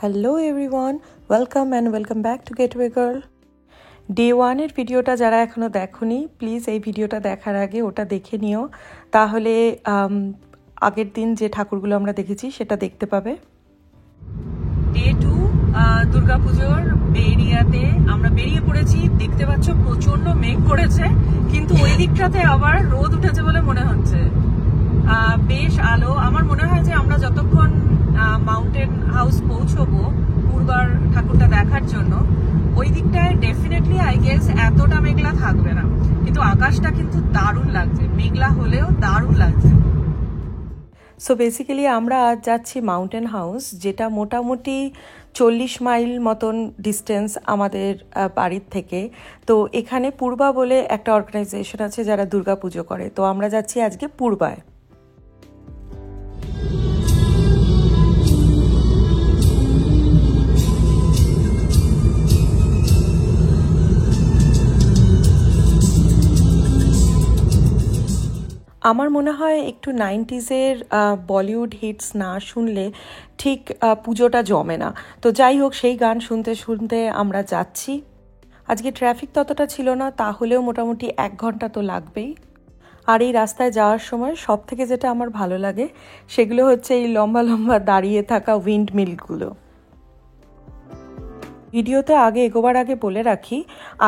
Hello everyone, welcome back to gateway girl. Day 1 এর ভিডিওটা যারা এখনও দেখোনি, প্লিজ এই ভিডিওটা দেখার আগে ওটা দেখে নিও, তাহলে আগের দিন যে ঠাকুরগুলো আমরা দেখেছি সেটা দেখতে পাবে। ডে 2 দুর্গাপুজোর এরিয়াতে আমরা বেরিয়ে পড়েছি। দেখতে পাচ্ছ প্রচন্ড মেঘ করেছে, কিন্তু ওই দিকটাতে আবার রোদ উঠেছে বলে মনে হচ্ছে। বেশ আলো। আমার মনে হয় যে আমরা যতক্ষণ মাউন্টেন হাউস পৌঁছবো পূর্বার ঠাকুরটা দেখার জন্য, ওই দিকটায় ডেফিনেটলি আই গেস এতটা মেঘলা থাকবে না, কিন্তু আকাশটা কিন্তু দারুণ লাগছে, মেঘলা হলেও দারুণ লাগছে। সো বেসিক্যালি আমরা আজ যাচ্ছি মাউন্টেন হাউস, যেটা মোটামুটি 40 মাইল মতন ডিস্টেন্স আমাদের বাড়ির থেকে। তো এখানে পূর্বা বলে একটা অর্গানাইজেশন আছে যারা দুর্গা পুজো করে, তো আমরা যাচ্ছি আজকে পূর্বায়। আমার মনে হয় একটু 90s-এর বলিউড হিটস না শুনলে ঠিক পুজোটা জমে না। তো যাই হোক, সেই গান শুনতে শুনতে আমরা যাচ্ছি। আজকে ট্রাফিক ততটা ছিল না, তাহলেও মোটামুটি 1 ঘন্টা তো লাগবেই। আর এই রাস্তায় যাওয়ার সময় সব থেকে যেটা আমার ভালো লাগে সেগুলো হচ্ছে এই লম্বা লম্বা দাঁড়িয়ে থাকা উইন্ড মিলগুলো। ভিডিওতে আগে এগোবার আগে বলে রাখি,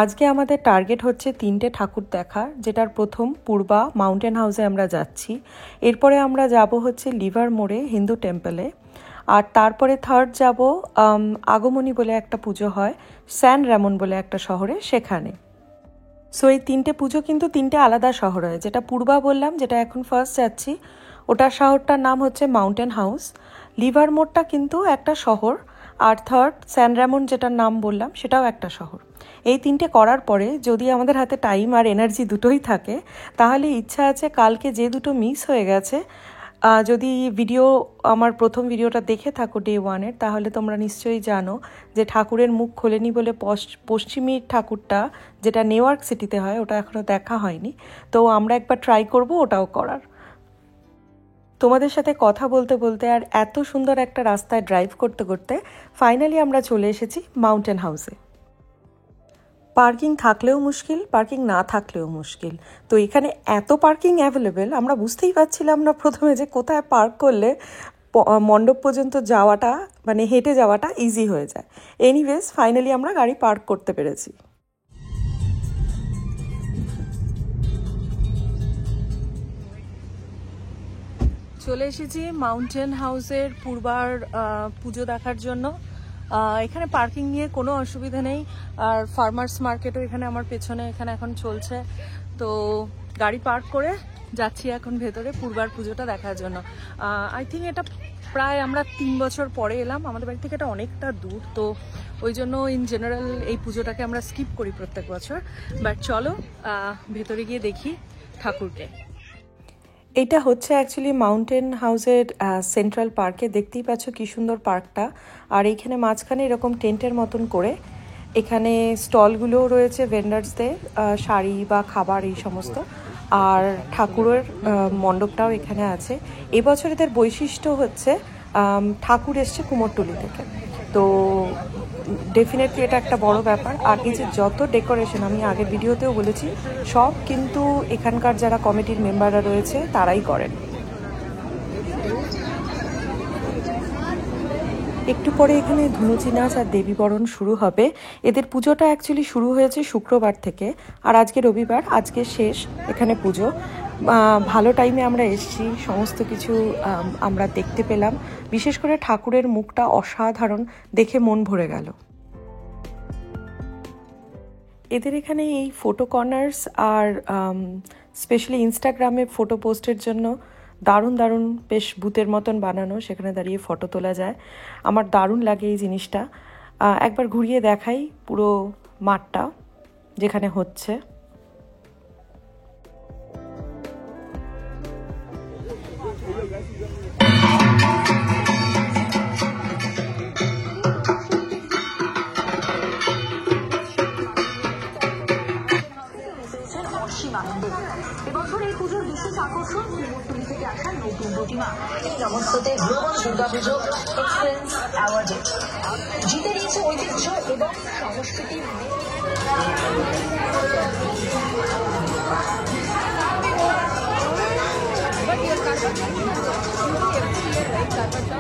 আজকে আমাদের টার্গেট হচ্ছে 3টে ঠাকুর দেখা, যেটার প্রথম পূর্বা মাউন্টেন হাউসে আমরা যাচ্ছি। এরপরে আমরা যাব হচ্ছে লিভার মোড়ে হিন্দু টেম্পলে, আর তারপরে থার্ড যাব আগমনী বলে একটা পুজো হয় স্যান রেমন বলে একটা শহরে, সেখানে। সো এই 3টে পুজো কিন্তু 3টে আলাদা শহর হয়। যেটা পূর্বা বললাম, যেটা এখন ফার্স্ট যাচ্ছি, ওটার শহরটার নাম হচ্ছে মাউন্টেন হাউস। লিভার মোড়টা কিন্তু একটা শহর, আর থার্ড স্যান রেমন যেটার নাম বললাম সেটাও একটা শহর। এই 3টে করার পরে যদি আমাদের হাতে টাইম আর এনার্জি দুটোই থাকে, তাহলে ইচ্ছা আছে কালকে যে দুটো মিস হয়ে গেছে, যদি আমার প্রথম ভিডিওটা দেখে থাকো ডে 1-এর, তাহলে তোমরা নিশ্চয়ই জানো যে ঠাকুরের মুখ খোলেনি বলে পশ্চিমী ঠাকুরটা যেটা নিউ ইয়র্ক সিটিতে হয়, ওটা এখনও দেখা হয়নি। তো আমরা একবার ট্রাই করব ওটাও করার। তোমাদের সাথে কথা বলতে বলতে আর এত সুন্দর একটা রাস্তায় ড্রাইভ করতে করতে ফাইনালি আমরা চলে এসেছি মাউন্টেন হাউসে। পার্কিং থাকলেও মুশকিল, পার্কিং না থাকলেও মুশকিল। তো এখানে এত পার্কিং অ্যাভেলেবেল, আমরা বুঝতেই পারছিলাম না প্রথমে যে কোথায় পার্ক করলে মণ্ডপ পর্যন্ত যাওয়াটা, মানে হেঁটে যাওয়াটা ইজি হয়ে যায়। এনিওয়েজ ফাইনালি আমরা গাড়ি পার্ক করতে পেরেছি। চলে এসেছি মাউন্টেন হাউসের পূর্বার পুজো দেখার জন্য। এখানে পার্কিং নিয়ে কোনো অসুবিধা নেই, আর ফার্মার্স মার্কেটও এখানে আমার পেছনে এখানে এখন চলছে। তো গাড়ি পার্ক করে যাচ্ছি এখন ভেতরে পূর্বার পুজোটা দেখার জন্য। আই থিঙ্ক এটা প্রায় আমরা 3 বছর পরে এলাম, আমাদের বাড়ি থেকে এটা অনেকটা দূর, তো ওই জন্য ইন জেনারেল এই পুজোটাকে আমরা স্কিপ করি প্রত্যেক বছর। বাট চলো ভেতরে গিয়ে দেখি ঠাকুরকে। এটা হচ্ছে অ্যাকচুয়ালি মাউন্টেন হাউসের সেন্ট্রাল পার্কে। দেখতেই পাচ্ছ কি সুন্দর পার্কটা। আর এইখানে মাঝখানে এরকম টেন্টের মতন করে এখানে স্টলগুলোও রয়েছে ভেন্ডার্সদের, শাড়ি বা খাবার এই সমস্ত। আর ঠাকুরের মণ্ডপটাও এখানে আছে। এবছর এদের বৈশিষ্ট্য হচ্ছে ঠাকুর এসছে কুমোরটুলি থেকে, তো ডেফিনেটলি এটা একটা বড় ব্যাপার। আর এই যে যত ডেকোরেশন, আমি আগের ভিডিওতেও বলেছি, সব কিন্তু এখানকার যারা কমিটির মেম্বাররা রয়েছে তারাই করেন। একটু পরে এখানে ধুনুচি নাচ আর দেবী বরণ শুরু হবে। এদের পুজোটা অ্যাকচুয়ালি শুরু হয়েছে শুক্রবার থেকে, আর আজকে রবিবার, আজকে শেষ এখানে পুজো। ভালো টাইমে আমরা এসেছি, সমস্ত কিছু আমরা দেখতে পেলাম। বিশেষ করে ঠাকুরের মুখটা অসাধারণ, দেখে মন ভরে গেল। এদের এখানে এই ফটো কর্নার্স আর স্পেশালি ইনস্টাগ্রামে ফটো পোস্টের জন্য দারুণ দারুণ বেশ বুথের মতন বানানো, সেখানে দাঁড়িয়ে ফটো তোলা যায়। আমার দারুণ লাগে এই জিনিসটা। একবার ঘুরিয়ে দেখাই পুরো মাঠটা যেখানে হচ্ছে। এবছর এই পুজোর বিশেষ আকর্ষণ কুমোরটুলি থেকে আসা নতুন প্রতিমা। নমস্তে গ্লোবাল দুর্গা পুজো এক্সেলেন্স অ্যাওয়ার্ডে জিতে নিয়েছে ঐতিহ্য এবং সংস্কৃতি।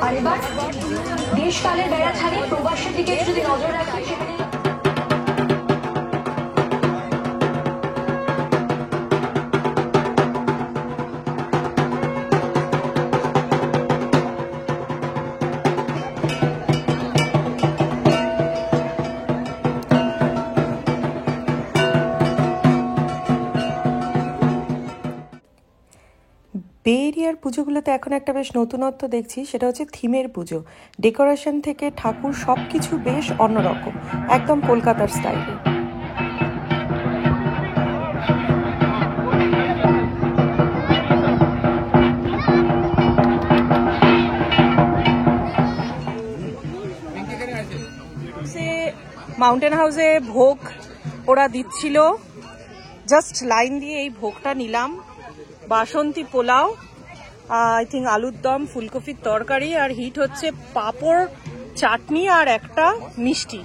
আর এবার দেশকালের বেড়া ছাড়িয়ে প্রবাসের দিকে যদি নজর রাখি সেখানে বে এরিয়ার পুজোগুলোতে এখন একটা বেশ নতুনত্ব দেখছি, সেটা হচ্ছে থিমের পুজো। ডেকোরেশন থেকে ঠাকুর সব কিছু বেশ অন্যরকম, একদম কলকাতার স্টাইলে। মাউন্টেন হাউসে ভোগ ওরা দিচ্ছিল, জাস্ট লাইন দিয়ে এই ভোগটা নিলাম। বাসন্তী পোলাও, আই থিঙ্ক আলুর দম, ফুলকপির তরকারি, আর হিট হচ্ছে পাঁপড়, চাটনি আর একটা মিষ্টি।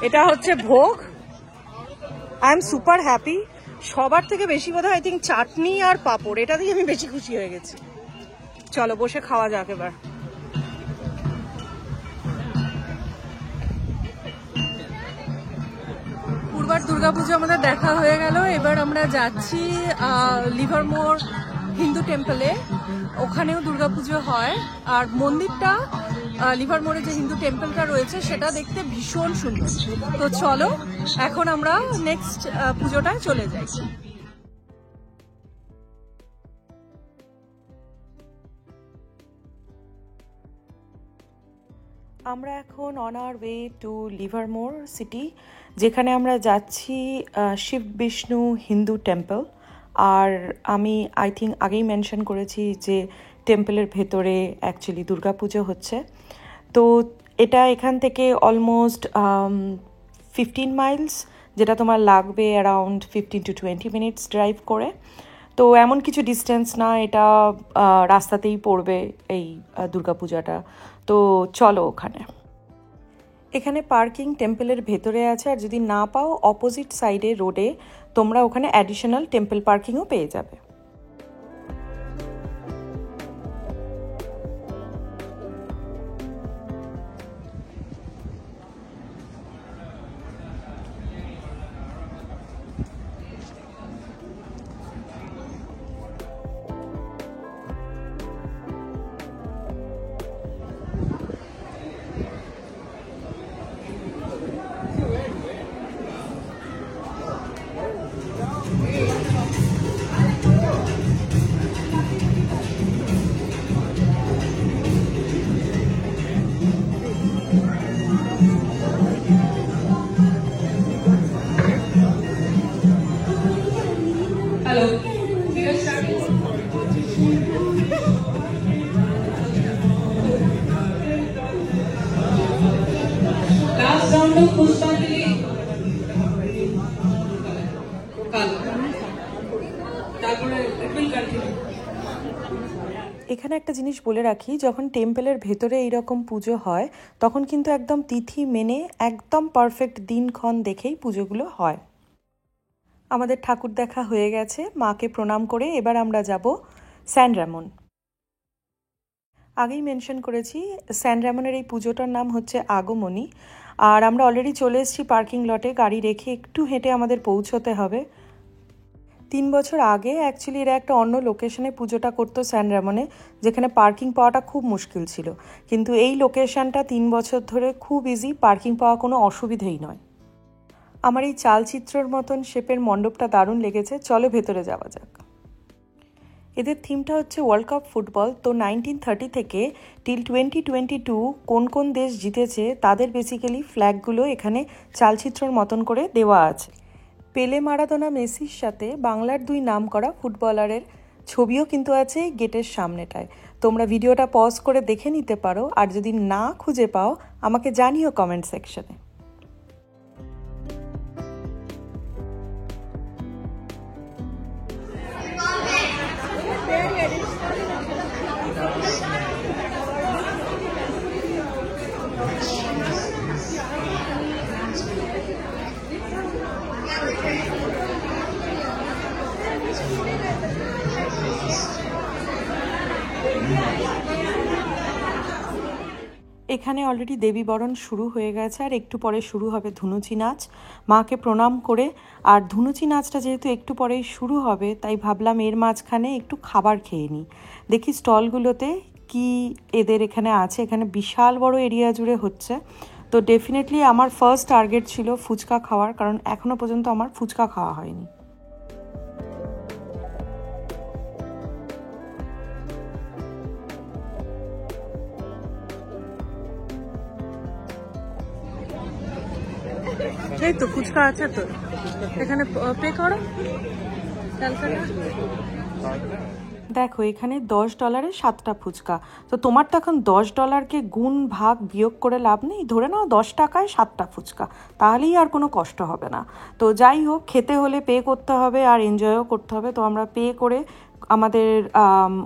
এটা হচ্ছে ভোগ। I am super happy. সবার থেকে বেশি বোধহয় আই থিঙ্ক চাটনি আর পাঁপড়, এটা দিয়ে আমি বেশি খুশি হয়ে গেছি। চলো বসে খাওয়া যাক এবার। পূর্বার দুর্গাপুজো আমাদের দেখা হয়ে গেল। এবার আমরা যাচ্ছি লিভারমোর হিন্দু টেম্পলে। ওখানেও দুর্গাপুজো হয়, আর মন্দিরটা লিভারমোরে যে হিন্দু টেম্পলটা রয়েছে সেটা দেখতে ভীষণ সুন্দর। তো চলো এখন আমরা নেক্সট পুজোটায় চলে যাই। আমরা এখন on our way to Livermore city, যেখানে আমরা যাচ্ছি শিব বিষ্ণু হিন্দু টেম্পল। আর আমি আই থিঙ্ক আগেই মেনশন করেছি যে টেম্পলের ভেতরে অ্যাকচুয়ালি দুর্গাপুজো হচ্ছে। তো এটা এখান থেকে অলমোস্ট 15 মাইলস, যেটা তোমার লাগবে অ্যারাউন্ড 15 to 20 মিনিটস ড্রাইভ করে। তো এমন কিছু ডিস্টেন্স না, এটা রাস্তাতেই পড়বে এই দুর্গাপূজাটা। তো চলো ওখানে। এখানে পার্কিং টেম্পলের ভেতরে আছে, আর যদি না পাও অপোজিট সাইডে রোডে তোমরা ওখানে অ্যাডিশনাল টেম্পল পার্কিংও পেয়ে যাবে। Hello. We are starting. Last round of Pushpanjali. তারপরে it will continue. এখানে একটা জিনিস বলে রাখি, যখন টেম্পলের ভেতরে এইরকম পুজো হয় তখন কিন্তু একদম তিথি মেনে একদম পারফেক্ট দিনক্ষণ দেখেই পুজোগুলো হয়। আমাদের ঠাকুর দেখা হয়ে গেছে, মাকে প্রণাম করে এবার আমরা যাব স্যান র্যামন। আগেই মেনশন করেছি স্যান র্যামনের এই পুজোটার নাম হচ্ছে আগমনী। আর আমরা অলরেডি চলে এসেছি পার্কিং লটে, গাড়ি রেখে একটু হেঁটে আমাদের পৌঁছতে হবে। 3 বছর আগে অ্যাকচুয়ালি এরা একটা অন্য লোকেশনে পুজোটা করতো স্যান র্যামনে, যেখানে পার্কিং পাওয়াটা খুব মুশকিল ছিল। কিন্তু এই লোকেশনটা 3 বছর ধরে খুব ইজি, পার্কিং পাওয়া কোনো অসুবিধেই নয়। আমার এই চালচিত্রর মতন শেপের মণ্ডপটা দারুণ লেগেছে, চলো ভেতরে যাওয়া যাক। এদের থিমটা হচ্ছে ওয়ার্ল্ড কাপ ফুটবল। তো 1930 থেকে টিল 2022 কোন কোন দেশ জিতেছে তাদের বেসিক্যালি ফ্ল্যাগগুলো এখানে চালচিত্রর মতন করে দেওয়া আছে। পেলে, মারাদোনা, মেসির সাথে বাংলার 2 নামকরা ফুটবলারের ছবিও কিন্তু আছে গেটের সামনেটায়। তোমরা ভিডিওটা পজ করে দেখে নিতে পারো, আর যদি না খুঁজে পাও আমাকে জানিও কমেন্ট সেকশনে। এখানে অলরেডি দেবী বরণ শুরু হয়ে গেছে, আর একটু পরে শুরু হবে ধুনুচি নাচ। মাকে প্রণাম করে, আর ধুনুচি নাচটা যেহেতু একটু পরেই শুরু হবে, তাই ভাবলাম এর মাঝখানে একটু খাবার খেয়ে নিই। দেখি স্টলগুলোতে কি এদের এখানে আছে। এখানে বিশাল বড় এরিয়া জুড়ে হচ্ছে, তো ডেফিনেটলি আমার ফার্স্ট টার্গেট ছিল ফুচকা খাওয়ার, কারণ এখনও পর্যন্ত আমার ফুচকা খাওয়া হয়নি। এই তো ফুচকা আছে, তো এখানে পে করো। দেখো এখানে $10 7টা ফুচকা। তো তোমার তো এখন $10কে গুণ ভাগ বিয়োগ করে লাভ নেই, ধরে নাও 10 টাকায় 7টা ফুচকা, তাহলেই আর কোনো কষ্ট হবে না। তো যাই হোক, খেতে হলে পে করতে হবে আর এনজয়ও করতে হবে। তো আমরা পে করে আমাদের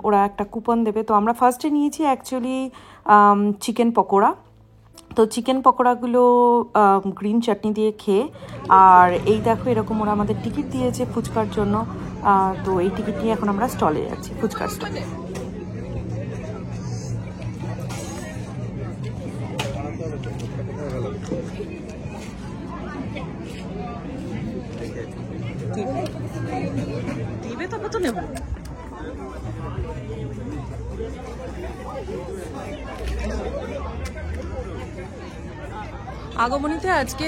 ওরা একটা কুপন দেবে। তো আমরা ফার্স্টে নিয়েছি অ্যাকচুয়ালি চিকেন পকোড়া। তো চিকেন পকোড়াগুলো গ্রিন চাটনি দিয়ে খেয়ে, আর এই দেখো এরকম ওরা আমাদের টিকিট দিয়েছে ফুচকার জন্য। তো এই টিকিট নিয়ে এখন আমরা স্টলে যাচ্ছি, ফুচকার স্টলে। দিবে তবে তো নেব। আগমনীতে আজকে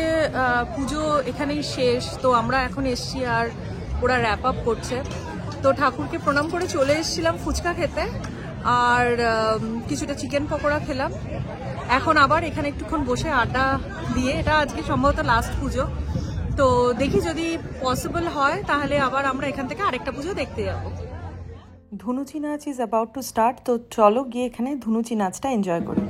পুজো এখানেই শেষ। তো আমরা এখন এসছি, আর ওরা র্যাপ আপ করছে। তো ঠাকুরকে প্রণাম করে চলে এসেছিলাম ফুচকা খেতে, আর কিছুটা চিকেন পকোড়া খেলাম। এখন আবার এখানে একটুক্ষণ বসে আড্ডা দিয়ে, এটা আজকে সম্ভবত লাস্ট পুজো, তো দেখি যদি পসিবল হয় তাহলে আবার আমরা এখান থেকে আরেকটা পুজো দেখতে যাব। ধুনুচি নাচ ইজ অ্যাবাউট টু স্টার্ট। তো চলো গিয়ে এখানে ধুনুচি নাচটা এনজয় করি।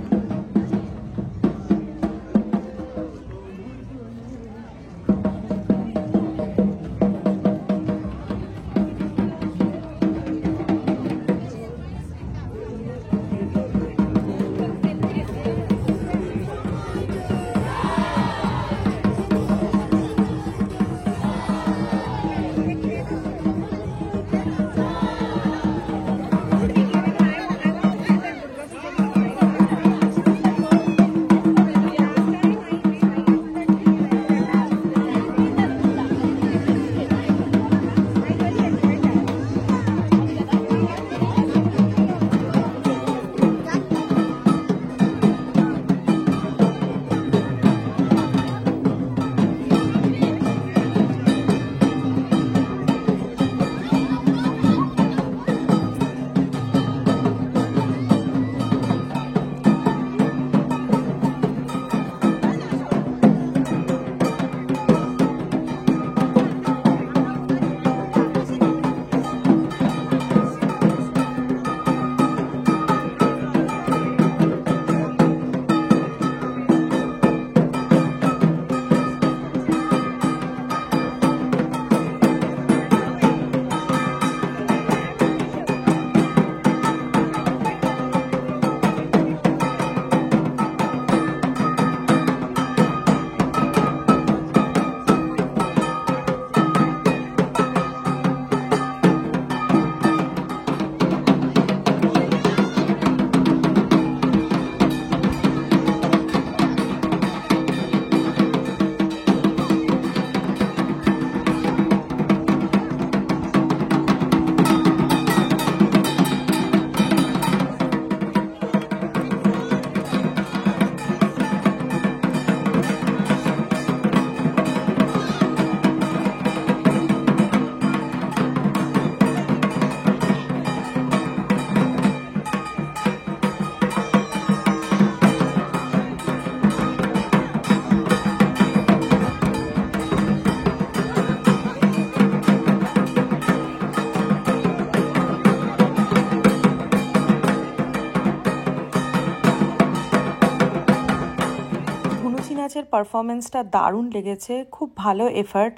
নাচের পারফরমেন্সটা দারুণ লেগেছে, খুব ভালো এফার্ট।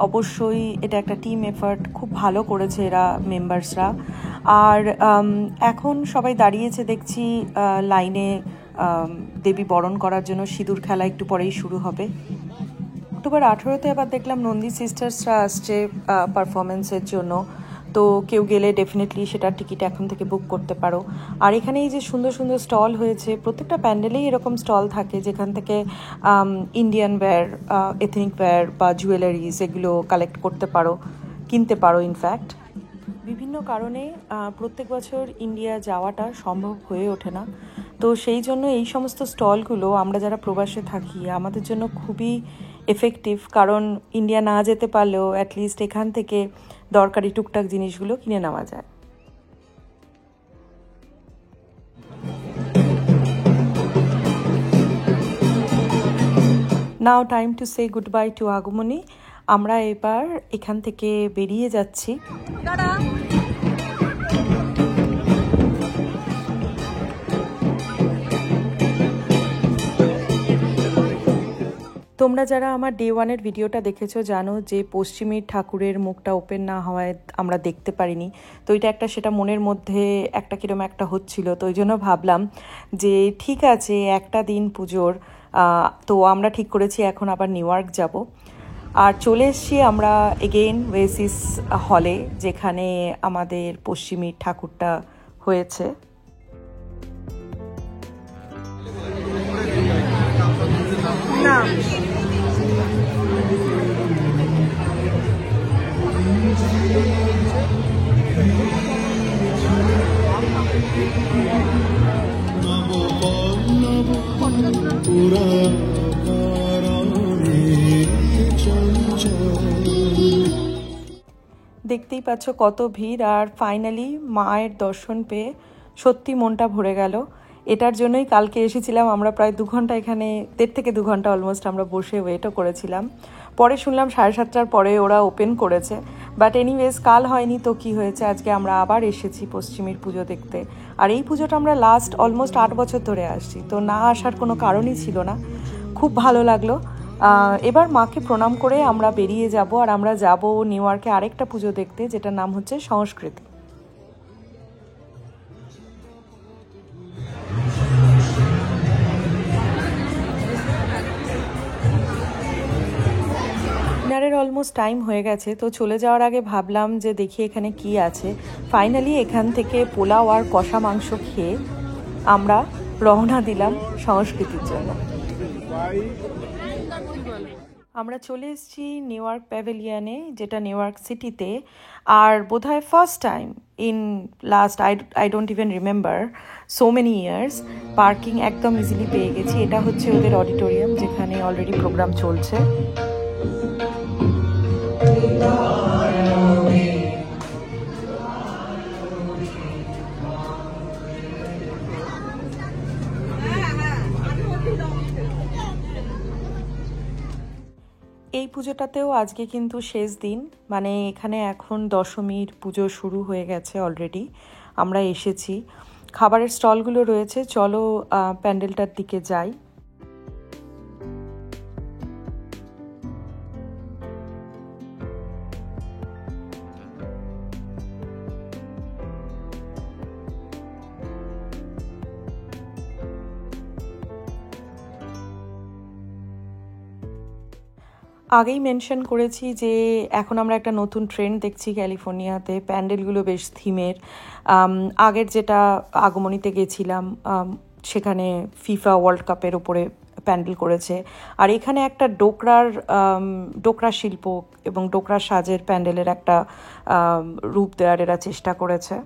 অবশ্যই এটা একটা টিম এফার্ট, খুব ভালো করেছে এরা মেম্বার্সরা। আর এখন সবাই দাঁড়িয়েছে দেখছি লাইনে দেবী বরণ করার জন্য। সিঁদুর খেলা একটু পরেই শুরু হবে। অক্টোবর 18-তে আবার দেখলাম নন্দী সিস্টার্সরা আসছে পারফরমেন্সের জন্য। তো কেউ গেলে ডেফিনেটলি সেটার টিকিট এখন থেকে বুক করতে পারো। আর এখানে এই যে সুন্দর সুন্দর স্টল হয়েছে, প্রত্যেকটা প্যান্ডেলেই এরকম স্টল থাকে যেখান থেকে ইন্ডিয়ান ওয়্যার, এথনিক ওয়্যার বা জুয়েলারিজ এগুলো কালেক্ট করতে পারো, কিনতে পারো। ইনফ্যাক্ট বিভিন্ন কারণে প্রত্যেক বছর ইন্ডিয়া যাওয়াটা সম্ভব হয়ে ওঠে না, তো সেই জন্য এই সমস্ত স্টলগুলো আমরা যারা প্রবাসে থাকি আমাদের জন্য খুবই এফেক্টিভ, কারণ ইন্ডিয়া না যেতে পারলেও অ্যাটলিস্ট এখান থেকে দরকারি টুকটাক জিনিসগুলো কিনে নেওয়া যায়। Now time to say good bye to Agomoni. আমরা এবার এখান থেকে বেরিয়ে যাচ্ছি। তোমরা যারা আমার ডে 1-এর ভিডিওটা দেখেছো জানো যে পশ্চিমীর ঠাকুরের মুখটা ওপেন না হওয়ায় আমরা দেখতে পারিনি, তো এটা একটা সেটা মনের মধ্যে একটা কিরম একটা হচ্ছিল, তো ওই জন্য ভাবলাম যে ঠিক আছে একটা দিন পুজোর, তো আমরা ঠিক করেছি এখন আবার নিউ ইয়র্ক যাব। আর চলে এসেছি আমরা এগেইন ওয়েসিস হলে, যেখানে আমাদের পশ্চিমীর ঠাকুরটা হয়েছে। না দেখতেই পাচ্ছ কত ভিড়, আর ফাইনালি মায়ের দর্শন পেয়ে সত্যি মনটা ভরে গেল। এটার জন্যই কালকে এসেছিলাম আমরা, প্রায় 2 ঘন্টা এখানে, 1.5 থেকে 2 ঘন্টা অলমোস্ট আমরা বসে ওয়েটও করেছিলাম। পরে শুনলাম 7:30টার পরে ওরা ওপেন করেছে, বাট এনিওয়েজ কাল হয়নি তো কি হয়েছে, আজকে আমরা আবার এসেছি পশ্চিমীর পুজো দেখতে। আর এই পুজোটা আমরা লাস্ট অলমোস্ট 8 বছর ধরে আসছি, তো না আসার কোনো কারণই ছিল না। খুব ভালো লাগলো। এবার মাকে প্রণাম করে আমরা বেরিয়ে যাব, আর আমরা যাব নিউ ইয়র্কে আরেকটা পুজো দেখতে, যেটার নাম হচ্ছে সংস্কৃতি। ডিনারের অলমোস্ট টাইম হয়ে গেছে, তো চলে যাওয়ার আগে ভাবলাম যে দেখি এখানে কি আছে। ফাইনালি এখান থেকে পোলাও আর কষা মাংস খেয়ে আমরা রওনা দিলাম সংস্কৃতির জন্য। আমরা চলে এসেছি নিউ ইয়র্ক প্যাভিলিয়নে, যেটা নিউ ইয়র্ক সিটিতে, আর বোধহয় first time in last I don't even remember so many years parking একদম ইজিলি পেয়ে গেছি। এটা হচ্ছে ওদের অডিটোরিয়াম, যেখানে অলরেডি প্রোগ্রাম চলছে। এই পুজোটাতেও আজকে কিন্তু শেষ দিন, মানে এখানে এখন দশমীর পুজো শুরু হয়ে গেছে অলরেডি। আমরা এসেছি, খাবারের স্টলগুলো রয়েছে, চলো প্যান্ডেলটার দিকে যাই। আগেই মেনশন করেছি যে এখন আমরা একটা নতুন ট্রেন্ড দেখছি ক্যালিফোর্নিয়াতে, প্যান্ডেলগুলো বেশ থিমের। আগের যেটা আগমনীতে গেছিলাম সেখানে ফিফা ওয়ার্ল্ড কাপের ওপরে প্যান্ডেল করেছে, আর এখানে একটা ডোকরা শিল্প এবং ডোকরা সাজের প্যান্ডেলের একটা রূপ দেওয়ার এরা চেষ্টা করেছে।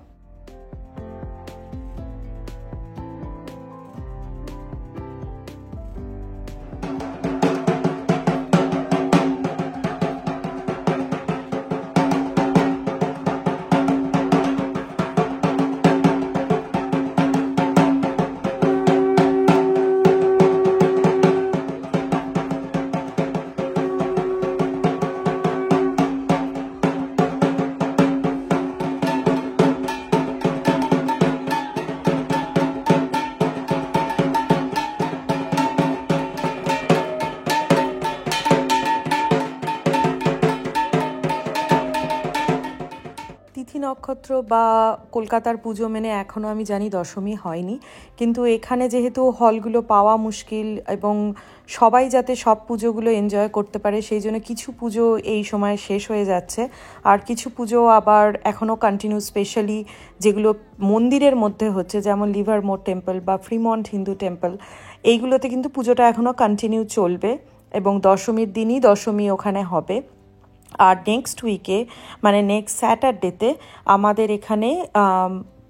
নক্ষত্র বা কলকাতার পুজো মেনে এখনও আমি জানি দশমী হয়নি, কিন্তু এখানে যেহেতু হলগুলো পাওয়া মুশকিল এবং সবাই যাতে সব পুজোগুলো এনজয় করতে পারে সেই জন্য কিছু পুজো এই সময় শেষ হয়ে যাচ্ছে, আর কিছু পুজো আবার এখনও কন্টিনিউ, স্পেশালি যেগুলো মন্দিরের মধ্যে হচ্ছে, যেমন লিভারমোর টেম্পল বা ফ্রিমন্ট হিন্দু টেম্পল, এইগুলোতে কিন্তু পুজোটা এখনও কন্টিনিউ চলবে এবং দশমীর দিনই দশমী ওখানে হবে। আর নেক্সট উইকে মানে নেক্সট স্যাটারডেতে আমাদের এখানে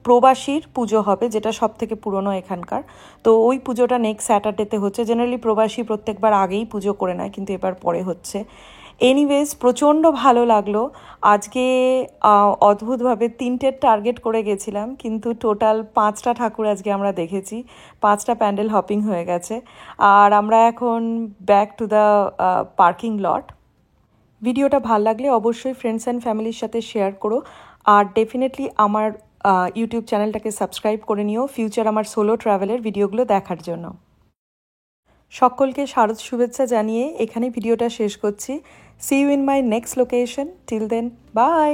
প্রবাসীর পুজো হবে, যেটা সব থেকে পুরনো এখানকার। তো ওই পুজোটা নেক্সট স্যাটারডেতে হচ্ছে। জেনারেলি প্রবাসী প্রত্যেকবার আগেই পুজো করে নেয়, কিন্তু এবার পরে হচ্ছে। এনিওয়েজ, প্রচণ্ড ভালো লাগলো। আজকে অদ্ভুতভাবে 3টের টার্গেট করে গেছিলাম, কিন্তু টোটাল 5টা ঠাকুর আজকে আমরা দেখেছি, 5টা প্যান্ডেল হপিং হয়ে গেছে। আর আমরা এখন back to the parking lot. ভিডিওটা ভালো লাগলে অবশ্যই ফ্রেন্ডস অ্যান্ড ফ্যামিলির সাথে শেয়ার করো, আর ডেফিনেটলি আমার ইউটিউব চ্যানেলটাকে সাবস্ক্রাইব করে নিও ফিউচার আমার সোলো ট্রাভেলের ভিডিওগুলো দেখার জন্য। সকলকে শারদ শুভেচ্ছা জানিয়ে এখানে ভিডিওটা শেষ করছি। See you in my next location. Till then, by.